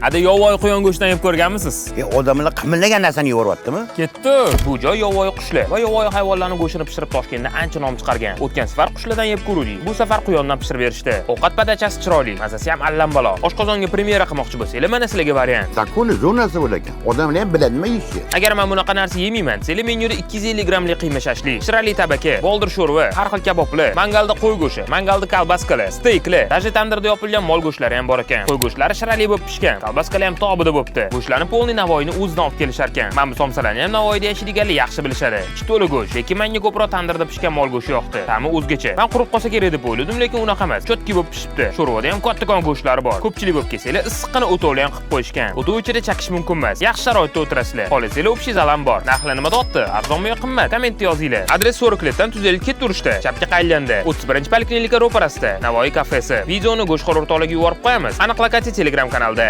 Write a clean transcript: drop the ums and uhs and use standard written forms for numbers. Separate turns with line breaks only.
Ada yovvoyi quyon go'shtidan yeb ko'rganmisiz?
Odamlar qimirlagan narsani yevoryaptimi?
Ketdi. Bu joy yovvoyi qushlar va yovvoyi hayvonlarning go'shtini pishirib Toshkentda ancha nom chiqargan. O'tgan safar qushlardan yeb ko'rdik. Bu safar quyondan pishirib berishdi. Ovqat padachasi chiroyli, mazasi ham allambalo. Oshqozonga premyera qilmoqchi bo'lsangiz, mana sizlarga variant.
Zakoni zonasi bo'lar ekan. Odamlar ham biladimi yeyishni?
Agar men bunaqa narsa yemayman, sizlar menyuda 250 grammli qiyma shashlik, shirali tabaka, boldir sho'rva, har xil kaboblar, mangalda qo'y go'shti, mangalda kolbaskalar, steyklar, даже tandirda yopilgan mol go'shtlari ham bor ekan. Qo'y go'shtlari shirali bo'lib pishgan, kolbaskalar ham tobida bo'libdi. Go'shtlarni polni Navoiyni o'zidan olib kelishar ekan. Men bu somsalarni ham Navoiyda yashaydiganlar yaxshi bilishadi. Ichi to'la go'sht, lekin menga ko'proq tandirda pishgan mol go'shti yoqdi. Ta'mi o'zgacha. Men qurib qolsa kerak deb o'yladim, lekin unaqa emas. Chotki bo'lib pishibdi. Sho'rvada ham kattakon go'shtlari bor. Ko'pchilik bo'lib kelsanglar, issiqqina o'tovli ham qilib qo'yishgan. O'tov ichida chaqish mumkin emas. Yaxshi sharoitda o'tirasizlar. Xohlasanglar o'pshingiz ham bor. Narxlar nima dotdi? Arzonmi yo qimmat? Kommentda yozinglar. Adres 40 letdan Tuzeli turishda, chapga qaylanda, 31-poliklinika ro'parasida, Navoiy kafesi. Videoni Go'shxo'r o'rtoqlarga yuborib qo'yamiz. Aniq lokatsiya Telegram kanalda.